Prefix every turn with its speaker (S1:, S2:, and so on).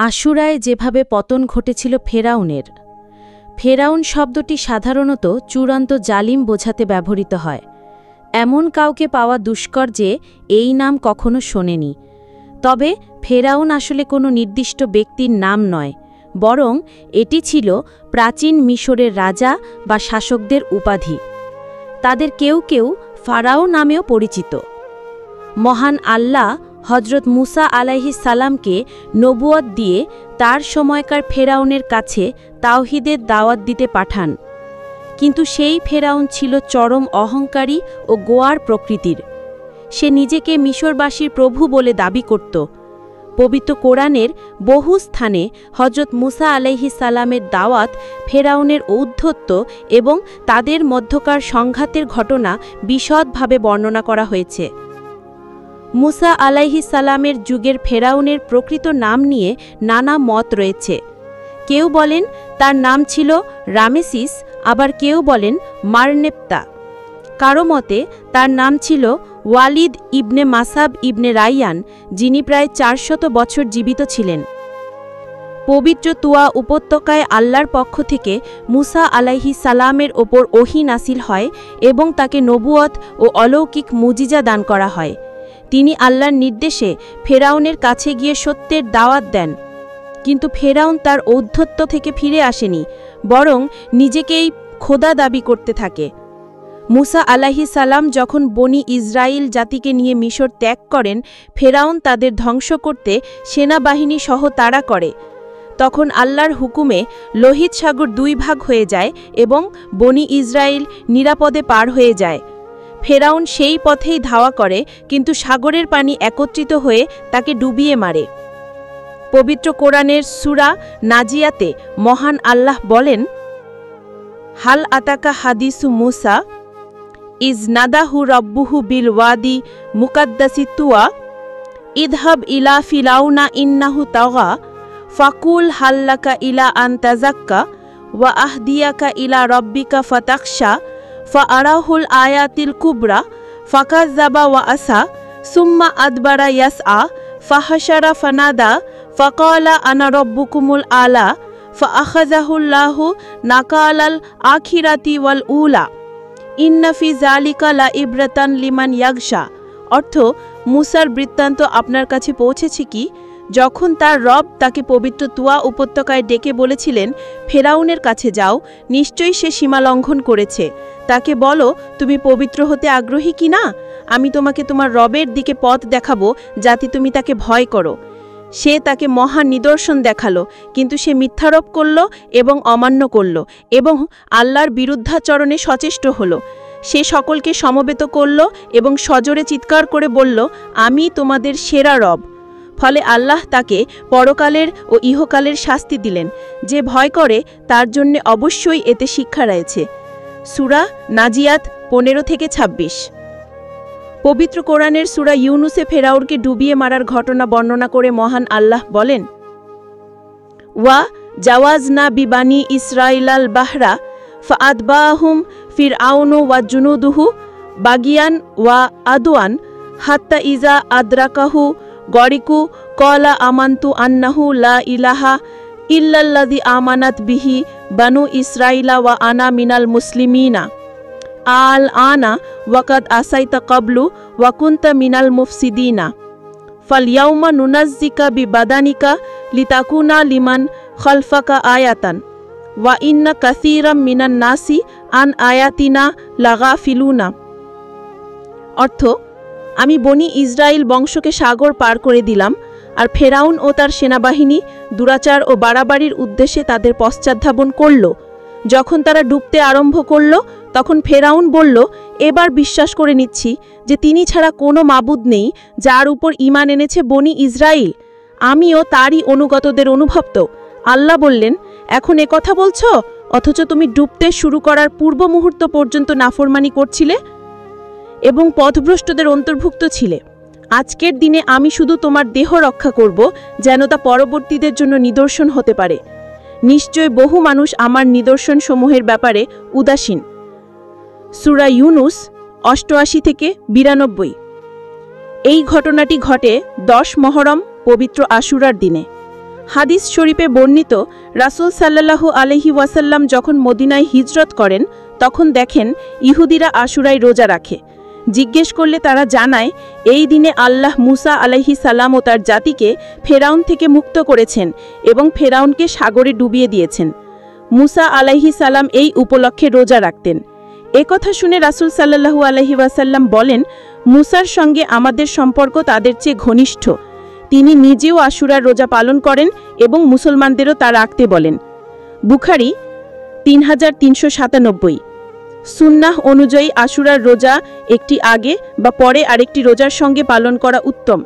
S1: আশুরায় যেভাবে পতন ঘটেছিল ফেরাউনের। ফেরাউন শব্দটি সাধারণত চূড়ান্ত জালিম বোঝাতে ব্যবহৃত হয়। এমন কাউকে পাওয়া দুষ্কর যে এই নাম কখনো শোনেনি। তবে ফেরাউন আসলে কোনো নির্দিষ্ট ব্যক্তির নাম নয়, বরং এটি ছিল প্রাচীন মিশরের রাজা বা শাসকদের উপাধি। তাদের কেউ কেউ ফারাও নামেও পরিচিত। মহান আল্লাহ হজরত মুসা আলাইহিস সালামকে নবুয়ত দিয়ে তার সময়কার ফেরাউনের কাছে তাওহীদের দাওয়াত দিতে পাঠান। কিন্তু সেই ফেরাউন ছিল চরম অহংকারী ও গোয়ার প্রকৃতির। সে নিজেকে মিশরবাসীর প্রভু বলে দাবি করত। পবিত্র কোরআনের বহু স্থানে হজরত মুসা আলাইহিস সালামের দাওয়াত, ফেরাউনের ঔদ্ধত্য এবং তাদের মধ্যকার সংঘাতের ঘটনা বিশদভাবে বর্ণনা করা হয়েছে। মুসা আলাইহিস সালামের যুগের ফেরাউনের প্রকৃত নাম নিয়ে নানা মত রয়েছে। কেউ বলেন তার নাম ছিল রামেসিস, আবার কেউ বলেন মারনেপ্তা। কারো মতে তার নাম ছিল ওয়ালিদ ইবনে মাসাব ইবনে রাইয়ান, যিনি প্রায় 400 বছর জীবিত ছিলেন। পবিত্র তুয়া উপত্যকায় আল্লাহর পক্ষ থেকে মুসা আলাইহিস সালামের ওপর ওহী নাসিল হয় এবং তাকে নবুয়ত ও অলৌকিক মুজিজা দান করা হয়। তিনি আল্লাহর নির্দেশে ফেরাউনের কাছে গিয়ে সত্যের দাওয়াত দেন। কিন্তু ফেরাউন তার ঔদ্ধত্য থেকে ফিরে আসেনি, বরং নিজেকেই খোদা দাবি করতে থাকে। মুসা আলাইহিস সালাম যখন বনি ইসরাইল জাতিকে নিয়ে মিশর ত্যাগ করেন, ফেরাউন তাদের ধ্বংস করতে সেনাবাহিনী সহ তাড়া করে। তখন আল্লাহর হুকুমে লোহিত সাগর 2 ভাগ হয়ে যায় এবং বনি ইসরাইল নিরাপদে পার হয়ে যায়। ফেরাউন সেই পথেই ধাওয়া করে, কিন্তু সাগরের পানি একত্রিত হয়ে তাকে ডুবিয়ে মারে। পবিত্র কোরআনের সূরা নাজিয়াতে মহান আল্লাহ বলেন, হাল আতাকা হাদিসু মুসা ইজ নাদাহু রব্বুহু বিল ওয়াদি মুকাদ্দাসি তুয়া ইদহাব ইলা ফিরাউনা ইন্নাহু তাগা ফাকুল হাল্লাকা ইলা আন তাজাক্কা ওয়া আহদিয়াকা ইলা রব্বিকা ফাতাখশা ফাআরাহুল আয়াতিল কুবরা ফাকাজ্জাবা ওয়া আসা সুম্মা আদবারা ইয়াসআ ফাহাশারা ফানাদা ফাকালা আনা রব্বুকুমুল আলা ফাআখাযাহুল্লাহু নাকালাল আখিরাতি ওয়াল উলা ইন্না ফি যালিকা লা ইবরাতান লিমান ইয়াগশা। অর্থ, মুসার বৃত্তান্ত আপনার কাছে পৌঁছেছে কি? যখন তার রব তাকে পবিত্র তুয়া উপত্যকায় ডেকে বলেছিলেন, ফেরাউনের কাছে যাও, নিশ্চয়ই সে সীমা লঙ্ঘন করেছে। তাকে বলো, তুমি পবিত্র হতে আগ্রহী কি না? আমি তোমাকে তোমার রবের দিকে পথ দেখাবো, যাতে তুমি তাকে ভয় করো। সে তাকে মহা নিদর্শন দেখালো, কিন্তু সে মিথ্যারোপ করল এবং অমান্য করল এবং আল্লাহর বিরুদ্ধাচরণে সচেষ্ট হল। সে সকলকে সমবেত করল এবং সজোরে চিৎকার করে বলল, আমি তোমাদের সেরা রব। ফলে আল্লাহ তাকে পরকালের ও ইহকালের শাস্তি দিলেন। যে ভয় করে তার জন্য অবশ্যই এতে শিক্ষা রয়েছে। সূরা নাজিয়াত 15-26। পবিত্র কোরআনের সূরা ইউনুসে ফেরাউনকে ডুবিয়ে মারার ঘটনা বর্ণনা করে মহান আল্লাহ বলেন, ওয়া জাওয়াজনা বিবানি ইসরাইলাল বাহরা ফাআতবাহুম ফিরআউনু ওয়া জুনুদুহু বাগিয়ান ওয়া আদওয়ান হাত্তা ইজা আদরাকাহু গরিকু কলা আমান্তু আন্নাহু লা ইলাহা ইল্লাল্লাযী আমানাত বিহি বানু ইসরাইলা ওয়া আনা মিনাল মুসলিমিনা আল আনা ওয়াকাদ আসাইতা কাবলু ওয়াকুন্তা মিনাল মুফসিদিনা ফালইয়াউমা নুনাজ্জিকা বিবাদানিকা লিতাকুনা লিমান খালফাকা আয়াতান ওয়া ইন্না কাসীরাম মিনান নাসি আন আয়াতিনা লাগাফিলুনা। অর্থ, আমি বনি ইসরাইল বংশকে সাগর পার করে দিলাম, আর ফেরাউন ও তার সেনাবাহিনী দুরাচার ও বাড়াবাড়ির উদ্দেশ্যে তাদের পশ্চাদ্ধাবন করল। যখন তারা ডুবতে আরম্ভ করল, তখন ফেরাউন বলল, এবার বিশ্বাস করে নিচ্ছি যে তিনি ছাড়া কোনো মাবুদ নেই, যার উপর ঈমান এনেছে বনি ইসরাইল। আমিও তারই অনুগতদের অনুভক্ত। আল্লাহ বললেন, এখন কথা বলছ, অথচ তুমি ডুবতে শুরু করার পূর্ব মুহূর্ত পর্যন্ত নাফরমানি করছিলে এবং পথভ্রষ্টদের অন্তর্ভুক্ত ছিলে। আজকের দিনে আমি শুধু তোমার দেহ রক্ষা করব, যেন তা পরবর্তীদের জন্য নিদর্শন হতে পারে। নিশ্চয় বহু মানুষ আমার নিদর্শনসমূহের ব্যাপারে উদাসীন। সূরা ইউনুস 88-92। এই ঘটনাটি ঘটে 10 মহরম পবিত্র আশুরার দিনে।
S2: হাদিস শরীফে বর্ণিত, রাসূল সাল্লাল্লাহু আলাইহি ওয়াসাল্লাম যখন মদিনায় হিজরত করেন তখন দেখেন ইহুদিরা আশুরায় রোজা রাখে। জিজ্ঞেস করলে তারা জানায়, এই দিনে আল্লাহ মুসা আলাইহিস সালাম ও তার জাতিকে ফেরাউন থেকে মুক্ত করেছেন এবং ফেরাউনকে সাগরে ডুবিয়ে দিয়েছেন। মুসা আলাইহিস সালাম এই উপলক্ষে রোজা রাখতেন। একথা শুনে রাসূল সাল্লাল্লাহু আলাইহি ওয়াসাল্লাম বলেন, মুসার সঙ্গে আমাদের সম্পর্ক তাদের চেয়ে ঘনিষ্ঠ। তিনি নিজেও আশুরার রোজা পালন করেন এবং মুসলমানদেরও তা রাখতে বলেন। বুখারী 3397। সুন্নাহ অনুযায়ী আশুরার রোজা একটি আগে বা পরে আরেকটি রোজার সঙ্গে পালন করা উত্তম।